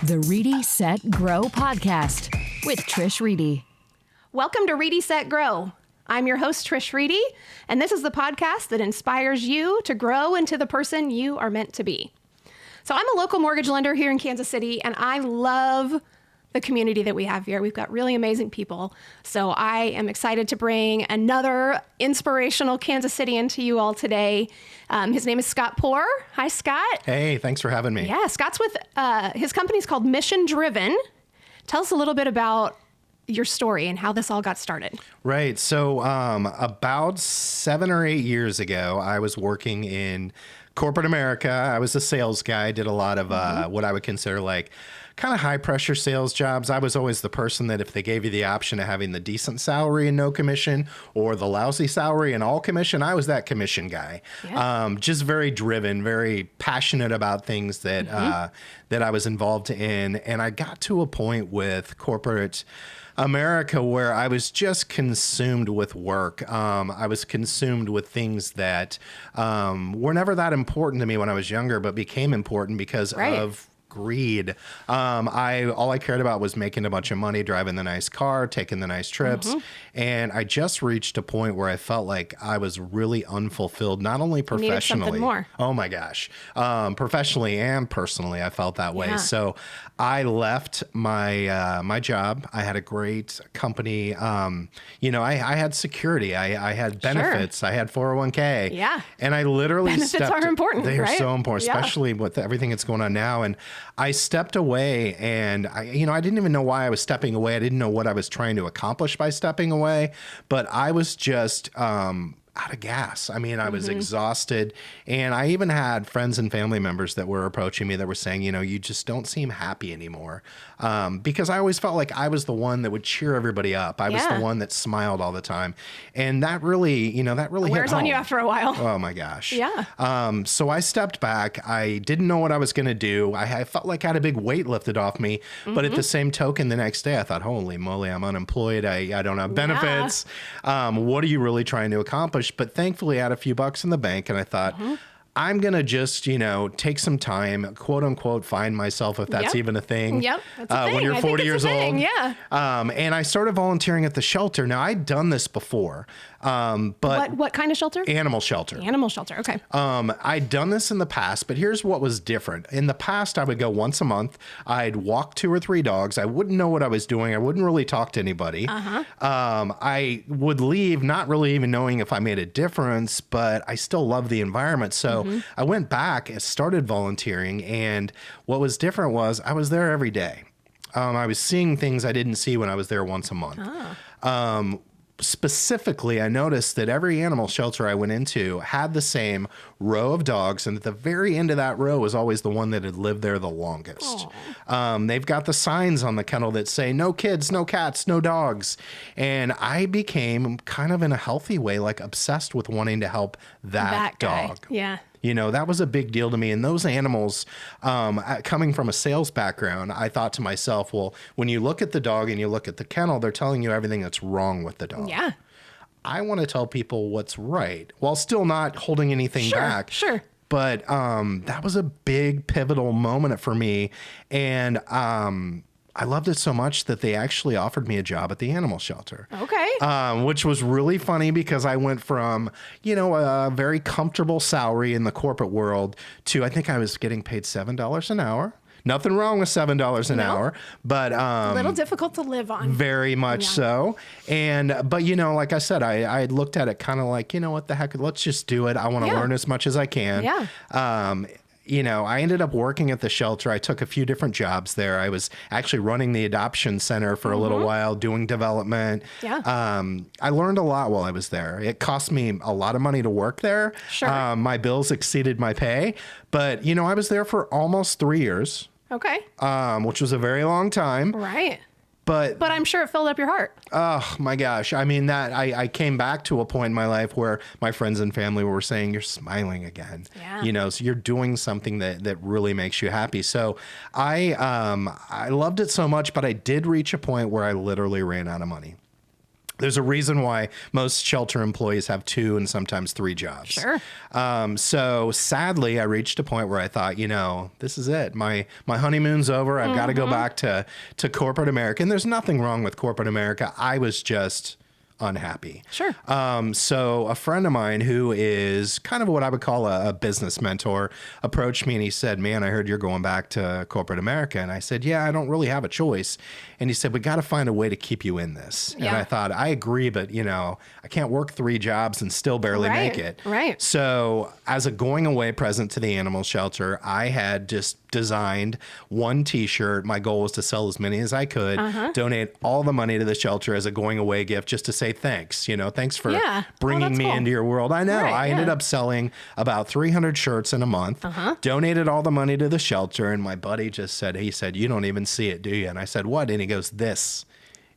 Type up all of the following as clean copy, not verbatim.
The Reedy, Set, Grow podcast with Trish Reedy. Welcome to Reedy, Set, Grow. I'm your host, Trish Reedy, and this is the podcast that inspires you to grow into the person you are meant to be. So I'm a local mortgage lender here in Kansas City, and I love the community that we have here. We've got really amazing people. So I am excited to bring another inspirational Kansas Cityan to you all today. His name is Scott Poore. Hi, Scott. Hey, thanks for having me. Yeah, Scott's with, his company's called Mission Driven. Tell us a little bit about your story and how this all got started. Right. So about 7 or 8 years ago, I was working in corporate America. I was a sales guy, did a lot of what I would consider like kind of high pressure sales jobs. I was always the person that if they gave you the option of having the decent salary and no commission or the lousy salary and all commission, I was that commission guy. Yeah. Just very driven, very passionate about things that that I was involved in. And I got to a point with corporate America where I was just consumed with work. I was consumed with things that were never that important to me when I was younger, but became important because of greed. All I cared about was making a bunch of money, driving the nice car, taking the nice trips. And I just reached a point where I felt like I was really unfulfilled, not only professionally. Needed something more. Oh my gosh. Professionally and personally, I felt that way. Yeah. So I left my my job. I had a great company. I had security. I had benefits. I had 401k. Yeah. And I literally Benefits are important, They are right? so important, Yeah. especially with everything that's going on now. And I stepped away, and I didn't even know why I was stepping away. I didn't know what I was trying to accomplish by stepping away, but I was just out of gas. I mean, I was exhausted, and I even had friends and family members that were approaching me that were saying, you just don't seem happy anymore. Because I always felt like I was the one that would cheer everybody up. I was the one that smiled all the time. And that really, Wears on you after a while. Oh my gosh. Yeah. So I stepped back. I didn't know what I was going to do. I felt like I had a big weight lifted off me. But at the same token, the next day I thought, holy moly, I'm unemployed. I don't have benefits. What are you really trying to accomplish? But thankfully I had a few bucks in the bank, and I thought, I'm going to just, take some time, quote unquote, find myself, if that's even a thing. Yep. That's a thing. When you're 40 years old. Yeah. And I started volunteering at the shelter. Now, I'd done this before. But what kind of shelter? Animal shelter. Animal shelter. Okay. I'd done this in the past, but here's what was different. In the past, I would go once a month. I'd walk 2 or 3 dogs. I wouldn't know what I was doing. I wouldn't really talk to anybody. I would leave not really even knowing if I made a difference, but I still loved the environment. So I went back and started volunteering. And what was different was I was there every day. I was seeing things I didn't see when I was there once a month. Specifically, I noticed that every animal shelter I went into had the same row of dogs, and at the very end of that row was always the one that had lived there the longest. They've got the signs on the kennel that say, no kids, no cats, no dogs. And I became kind of in a healthy way, like obsessed with wanting to help that dog. Yeah. That was a big deal to me. And those animals, coming from a sales background, I thought to myself, well, when you look at the dog and you look at the kennel, they're telling you everything that's wrong with the dog. Yeah. I want to tell people what's right while still not holding anything back. Sure. But that was a big pivotal moment for me. And I loved it so much that they actually offered me a job at the animal shelter. Okay. Which was really funny because I went from, a very comfortable salary in the corporate world to, I think I was getting paid $7 an hour. Nothing wrong with $7 an hour, but a little difficult to live on. Very much so. But like I said, I looked at it kind of like, what the heck, let's just do it. I want to learn as much as I can. Yeah. I ended up working at the shelter. I took a few different jobs there. I was actually running the adoption center for a little while, doing development. Yeah. I learned a lot while I was there. It cost me a lot of money to work there. Sure. My bills exceeded my pay. But, I was there for almost 3 years. Okay. Which was a very long time. Right. But I'm sure it filled up your heart. Oh my gosh. I mean, I came back to a point in my life where my friends and family were saying, you're smiling again. Yeah. So you're doing something that really makes you happy. So I loved it so much, but I did reach a point where I literally ran out of money. There's a reason why most shelter employees have 2 and sometimes 3 jobs. Sure. So sadly, I reached a point where I thought, this is it. My honeymoon's over. I've got to go back to corporate America. And there's nothing wrong with corporate America. I was just unhappy. Sure. So a friend of mine who is kind of what I would call a business mentor approached me and he said, man, I heard you're going back to corporate America. And I said, yeah, I don't really have a choice. And he said, we got to find a way to keep you in this. Yeah. And I thought, I agree, but I can't work 3 jobs and still barely make it. Right. So as a going away present to the animal shelter, I had just designed 1 t-shirt. My goal was to sell as many as I could, donate all the money to the shelter as a going away gift, just to say thanks. Thanks for bringing me into your world. I know. I ended up selling about 300 shirts in a month, donated all the money to the shelter. And my buddy just said, he said, you don't even see it, do you? And I said, what? And he goes, this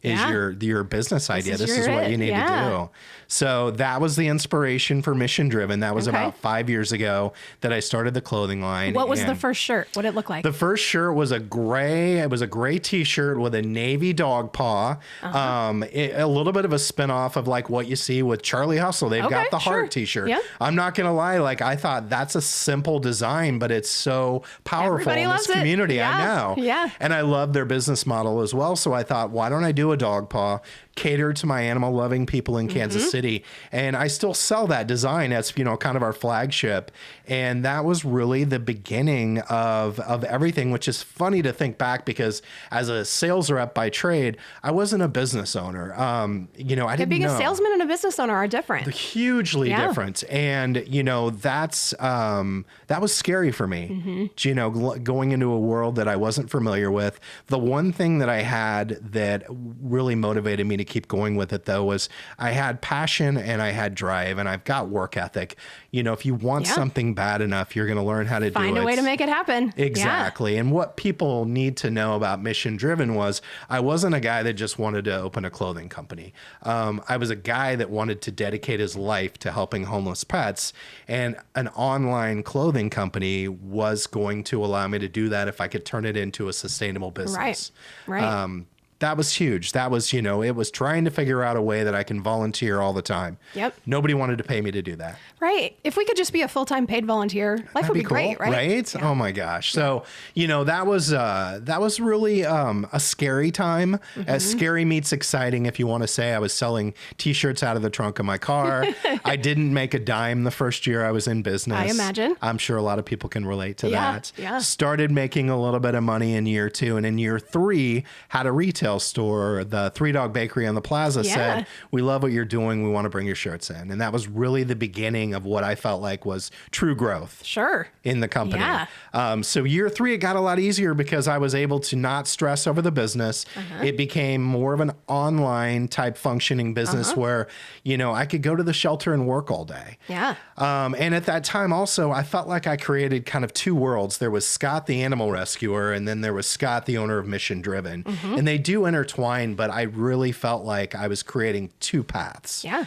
is your business idea. This is what you need to do. So that was the inspiration for Mission Driven. That was about 5 years ago that I started the clothing line. What was the first shirt? What did it look like? The first shirt was a gray t-shirt with a navy dog paw. A little bit of a spinoff of like what you see with Charlie Hustle. They've got the heart t-shirt. Yeah. I'm not going to lie. Like I thought that's a simple design, but it's so powerful in this community. I know. Yeah. And I love their business model as well. So I thought, why don't I do a dog paw, cater to my animal loving people in Kansas City? And I still sell that design. That's, kind of our flagship. And that was really the beginning of everything, which is funny to think back because as a sales rep by trade, I wasn't a business owner. I didn't know. Being a salesman and a business owner are different. They're hugely different. And, that was scary for me, going into a world that I wasn't familiar with. The one thing that I had that really motivated me to keep going with it, though, was I had passion and I had drive and I've got work ethic. If you want something bad enough, you're going to learn how to find a way to make it happen. Exactly. And what people need to know about Mission Driven was I wasn't a guy that just wanted to open a clothing company. I was a guy that wanted to dedicate his life to helping homeless pets, and an online clothing company was going to allow me to do that if I could turn it into a sustainable business. Right. That was huge. That was, it was trying to figure out a way that I can volunteer all the time. Yep. Nobody wanted to pay me to do that. Right. If we could just be a full-time paid volunteer, life would be great, right? Right? Yeah. Oh my gosh. So, that was really a scary time. Scary meets exciting, if you want to say. I was selling t-shirts out of the trunk of my car. I didn't make a dime the first year I was in business. I imagine. I'm sure a lot of people can relate to that. Yeah. Started making a little bit of money in year 2, and in year 3 had a retail store. The 3 Dog Bakery on the plaza said, we love what you're doing. We want to bring your shirts in. And that was really the beginning of what I felt like was true growth. Sure. In the company. Yeah. So year 3, it got a lot easier because I was able to not stress over the business. It became more of an online type functioning business where, I could go to the shelter and work all day. Yeah. And at that time also, I felt like I created kind of 2 worlds. There was Scott, the animal rescuer, and then there was Scott, the owner of Mission Driven. And they do intertwine, but I really felt like I was creating 2 paths. Yeah.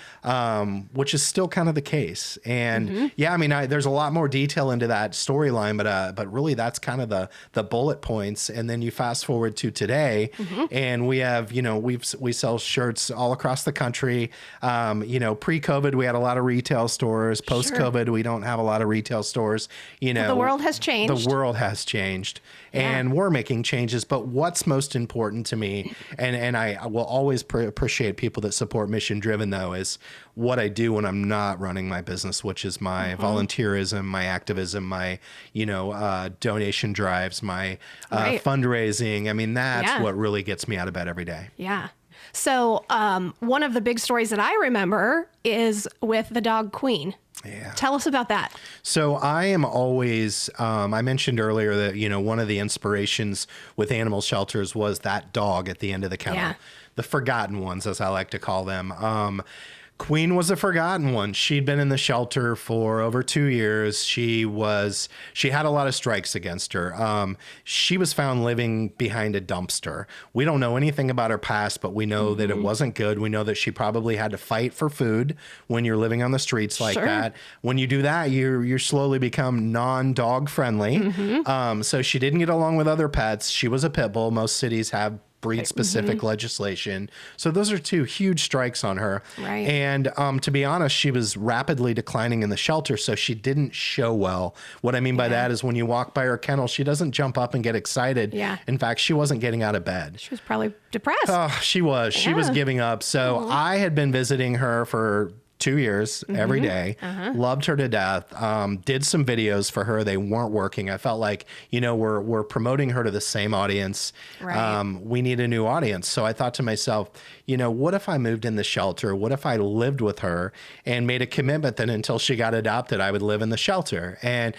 Which is still kind of the case. And there's a lot more detail into that storyline, but really that's kind of the bullet points. And then you fast forward to today, and we have, we sell shirts all across the country. Pre-COVID, we had a lot of retail stores. Post-COVID, we don't have a lot of retail stores. But the world has changed. The world has changed. And we're making changes. But what's most important to me, and I will always appreciate people that support Mission Driven, though, is what I do when I'm not running my business, which is my volunteerism, my activism, my, donation drives, my fundraising. I mean, that's what really gets me out of bed every day. Yeah. So one of the big stories that I remember is with the dog Queen. Yeah. Tell us about that. So I am always, I mentioned earlier that, one of the inspirations with animal shelters was that dog at the end of the kennel. Yeah. The forgotten ones, as I like to call them. Queen was a forgotten one. She'd been in the shelter for over 2 years. She had a lot of strikes against her. She was found living behind a dumpster. We don't know anything about her past, but we know that it wasn't good. We know that she probably had to fight for food when you're living on the streets like that. When you do that, you slowly become non-dog friendly. So she didn't get along with other pets. She was a pit bull. Most cities have breed specific legislation. So those are two huge strikes on her. Right. And to be honest, she was rapidly declining in the shelter, so she didn't show well. What I mean by that is when you walk by her kennel, she doesn't jump up and get excited. Yeah. In fact, she wasn't getting out of bed. She was probably depressed. Oh, she was. She was giving up. So I had been visiting her for 2 years every day, loved her to death, did some videos for her. They weren't working. I felt like, we're promoting her to the same audience. Right. We need a new audience. So I thought to myself, what if I moved in the shelter? What if I lived with her and made a commitment that until she got adopted, I would live in the shelter? And,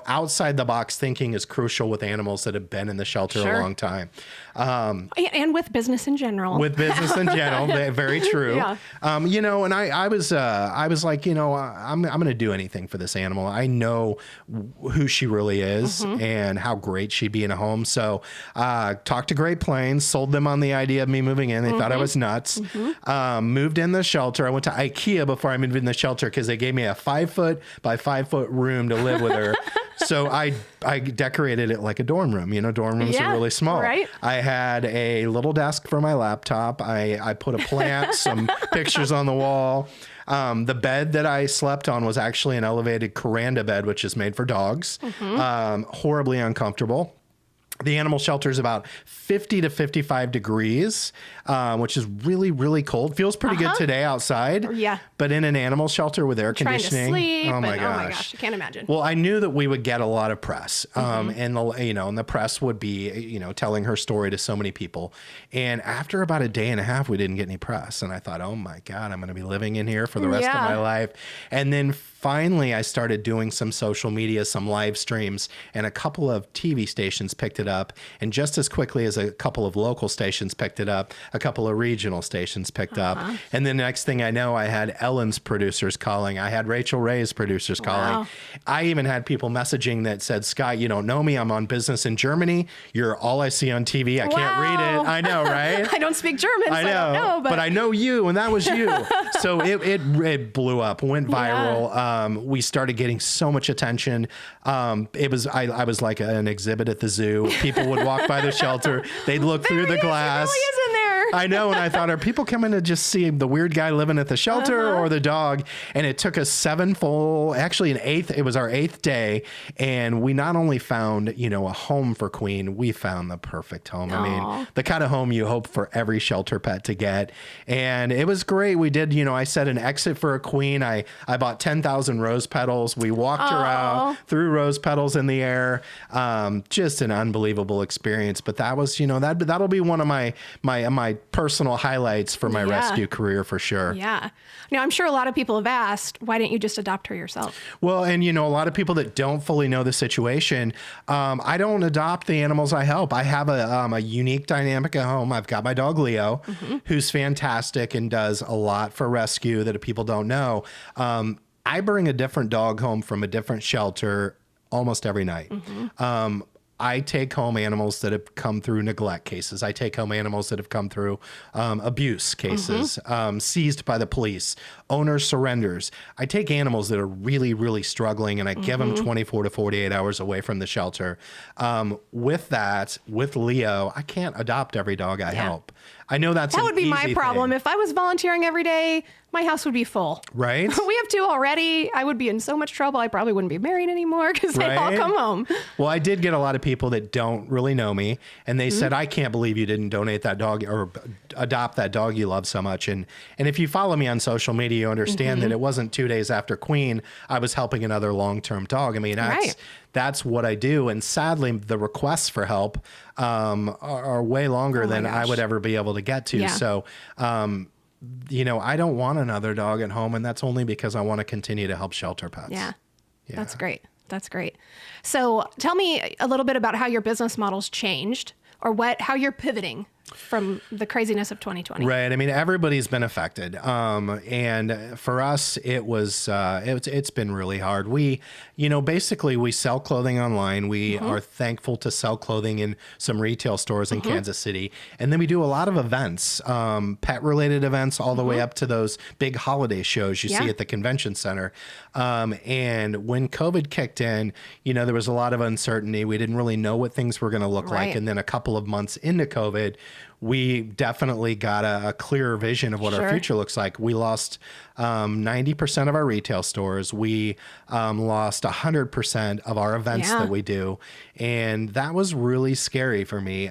outside the box thinking is crucial with animals that have been in the shelter a long time. And with business in general. With business in general, very true. Yeah. And I was like, I'm going to do anything for this animal. I know who she really is and how great she'd be in a home. So, talked to Great Plains, sold them on the idea of me moving in. They thought I was nuts. Moved in the shelter. I went to IKEA before I moved in the shelter because they gave me a 5-foot by 5-foot room to live with her. So I decorated it like a dorm room. Dorm rooms are really small. Right. I had a little desk for my laptop. I put a plant, some pictures on the wall. The bed that I slept on was actually an elevated Kuranda bed, which is made for dogs. Horribly uncomfortable. The animal shelter is about 50 to 55 degrees, which is really, really cold. Feels pretty good today outside. Yeah. But in an animal shelter with air conditioning. Trying to sleep. Oh my gosh. I can't imagine. Well, I knew that we would get a lot of press, and the press would be, telling her story to so many people. And after about a day and a half, we didn't get any press. And I thought, oh my God, I'm going to be living in here for the rest of my life. And then finally, I started doing some social media, some live streams, and a couple of TV stations picked it up. And just as quickly as a couple of local stations picked it up, a couple of regional stations picked up. And then the next thing I know, I had Ellen's producers calling. I had Rachel Ray's producers calling. Wow. I even had people messaging that said, Scott, you don't know me. I'm on business in Germany. You're all I see on TV. I can't read it. I know, right? I don't speak German, so I don't know. But I know you, and that was you. So it blew up, went viral. We started getting so much attention. I was like an exhibit at the zoo. People would walk by the shelter. They'd look through the glass. It really is in there. I know. And I thought, are people coming to just see the weird guy living at the shelter or the dog? And it took us it was our 8th day. And we not only found, a home for Queen, we found the perfect home. Aww. I mean, the kind of home you hope for every shelter pet to get. And it was great. We did, I set an exit for a Queen. I bought 10,000 rose petals. We walked her out, threw rose petals in the air. Just an unbelievable experience. But that was, that'll be one of my personal highlights for my rescue career for sure. Yeah. Now, I'm sure a lot of people have asked, why didn't you just adopt her yourself? Well, and a lot of people that don't fully know the situation, I don't adopt the animals I help. I have a unique dynamic at home. I've got my dog Leo, who's fantastic and does a lot for rescue that people don't know. I bring a different dog home from a different shelter almost every night. I take home animals that have come through neglect cases. I take home animals that have come through abuse cases, seized by the police, owner surrenders. I take animals that are really, really struggling, and I give them 24 to 48 hours away from the shelter. With Leo, I can't adopt every dog I help. I know that would be my problem. If I was volunteering every day, my house would be full. Right? We have 2 already. I would be in so much trouble. I probably wouldn't be married anymore because they'd all come home. Well, I did get a lot of people that don't really know me, and they said, I can't believe you didn't donate that dog or adopt that dog you love so much. And if you follow me on social media, you understand that it wasn't 2 days after Queen, I was helping another long-term dog. I mean, that's what I do. And sadly, the requests for help are way longer than I would ever be able to get to. So, I don't want another dog at home, and that's only because I want to continue to help shelter pets. Yeah. That's great. That's great. So tell me a little bit about how your business model's changed or how you're pivoting from the craziness of 2020. Right. I mean, everybody's been affected. And for us, it's been really hard. We, basically we sell clothing online. We are thankful to sell clothing in some retail stores in Kansas City. And then we do a lot of events, pet related events, all the way up to those big holiday shows you see at the convention center. And when COVID kicked in, there was a lot of uncertainty. We didn't really know what things were going to look like. And then a couple of months into COVID, we definitely got a clearer vision of what our future looks like. We lost 90% of our retail stores. We lost 100% of our events that we do. And that was really scary for me.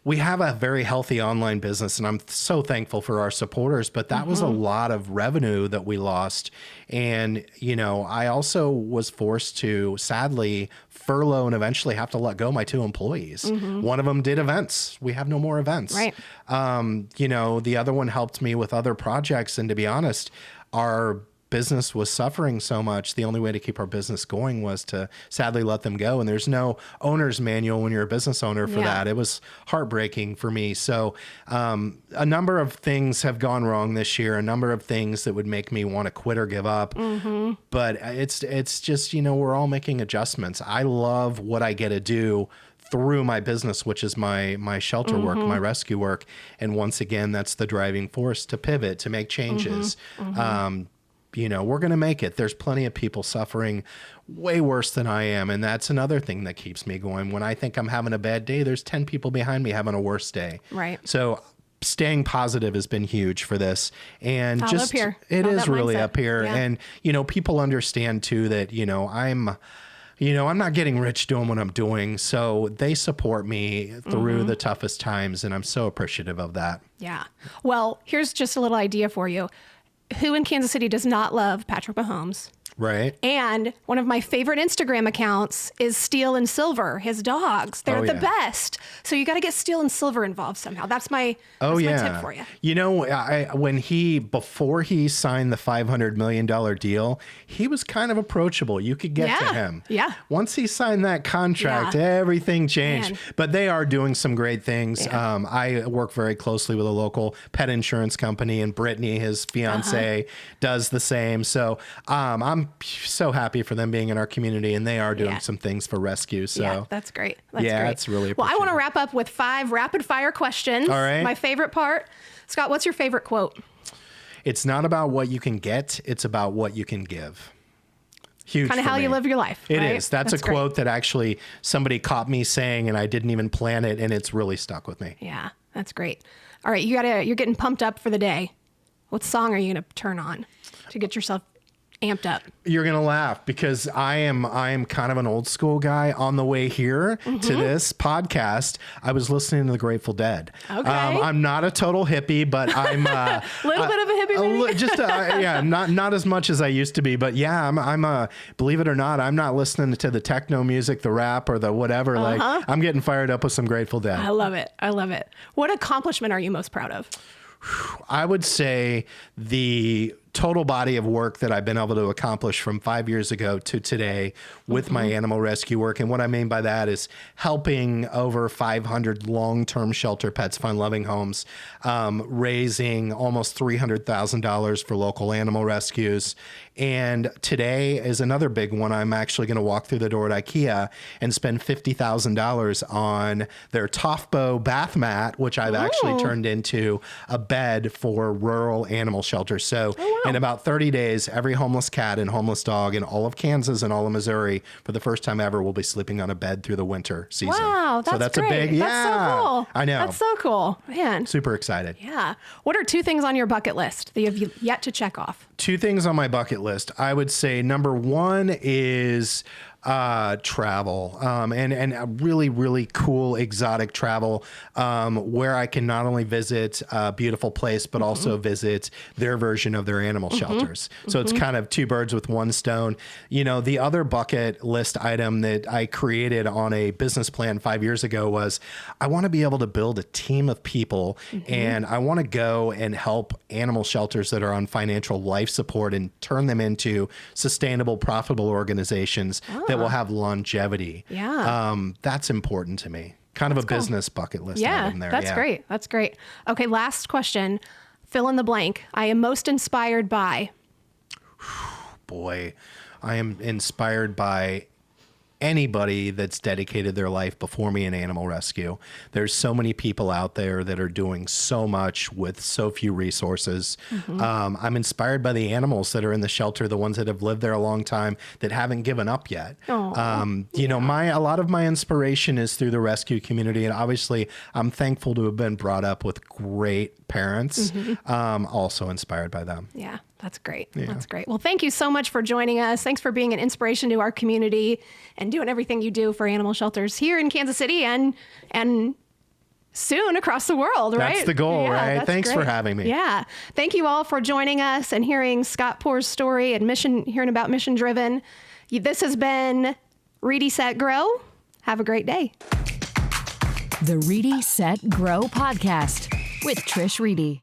We have a very healthy online business, and I'm so thankful for our supporters, but that was a lot of revenue that we lost. And, I also was forced to sadly furlough and eventually have to let go my 2 employees. One of them did events. We have no more events. Right. The other one helped me with other projects. And to be honest, our business was suffering so much. The only way to keep our business going was to sadly let them go. And there's no owner's manual when you're a business owner for that. It was heartbreaking for me. So a number of things have gone wrong this year, a number of things that would make me want to quit or give up. But it's just, we're all making adjustments. I love what I get to do through my business, which is my shelter work, my rescue work. And once again, that's the driving force to pivot, to make changes. We're going to make it. There's plenty of people suffering way worse than I am. And that's another thing that keeps me going. When I think I'm having a bad day, there's 10 people behind me having a worse day. Right. So staying positive has been huge for this. And All just, up here. it All is that really mindset. up here. Yeah. And, people understand too that, I'm not getting rich doing what I'm doing. So they support me through the toughest times. And I'm so appreciative of that. Yeah. Well, here's just a little idea for you. Who in Kansas City does not love Patrick Mahomes? Right. And one of my favorite Instagram accounts is Steel and Silver, his dogs. They're the best. So you got to get Steel and Silver involved somehow. That's my tip for you. Before he signed the $500 million deal, he was kind of approachable. You could get to him. Yeah. Once he signed that contract, everything changed. Man. But they are doing some great things. Yeah. I work very closely with a local pet insurance company, and Brittany, his fiance, does the same. So I'm so happy for them being in our community, and they are doing some things for rescue. So yeah, that's great. That's great. it's really Well, I want to appreciated. wrap up with 5 rapid fire questions. All right. My favorite part. Scott, what's your favorite quote? It's not about what you can get, it's about what you can give. Huge. Kind of how you live your life. It right? is. That's a great. quote that actually somebody caught me saying, and I didn't even plan it, and it's really stuck with me. Yeah, that's great. All right, you're getting pumped up for the day. What song are you going to turn on to get yourself amped up? You're gonna laugh because I am kind of an old school guy. On the way here to this podcast, I was listening to the Grateful Dead. Okay. I'm not a total hippie, but I'm a Little bit of a hippie, maybe? just not as much as I used to be. But yeah, I'm a, believe it or not, I'm not listening to the techno music, the rap, or the whatever. Like I'm getting fired up with some Grateful Dead. I love it. I love it. What accomplishment are you most proud of? I would say the total body of work that I've been able to accomplish from 5 years ago to today with my animal rescue work. And what I mean by that is helping over 500 long-term shelter pets find loving homes, raising almost $300,000 for local animal rescues. And today is another big one. I'm actually going to walk through the door at IKEA and spend $50,000 on their Tofbo bath mat, which I've actually turned into a bed for rural animal shelters. So in about 30 days, every homeless cat and homeless dog in all of Kansas and all of Missouri, for the first time ever, will be sleeping on a bed through the winter season. Wow, that's so that's great. a big, That's so cool. I know. That's so cool. Man. Super excited. Yeah. What are 2 things on your bucket list that you've yet to check off? 2 things on my bucket list. I would say number 1 is travel, and a really, really cool exotic travel, where I can not only visit a beautiful place, but also visit their version of their animal shelters. So it's kind of 2 birds with 1 stone. The other bucket list item that I created on a business plan 5 years ago was I want to be able to build a team of people, and I want to go and help animal shelters that are on financial life support and turn them into sustainable, profitable organizations that will have longevity. Yeah. That's important to me. Kind of a business bucket list item there. That's great. That's great. Okay, last question. Fill in the blank. I am most inspired by. Boy, I am inspired by anybody that's dedicated their life before me in animal rescue. There's so many people out there that are doing so much with so few resources. I'm inspired by the animals that are in the shelter, the ones that have lived there a long time that haven't given up yet. You know, a lot of my inspiration is through the rescue community, and obviously I'm thankful to have been brought up with great parents. Also inspired by them. Yeah, that's great. That's great. Well, thank you so much for joining us. Thanks for being an inspiration to our community and doing everything you do for animal shelters here in Kansas City and soon across the world, right? That's the goal, right? Thanks for having me. Yeah. Thank you all for joining us and hearing Scott Poore's story and hearing about Mission Driven. This has been Reedy, Set, Grow. Have a great day. The Reedy, Set, Grow podcast with Trish Reedy.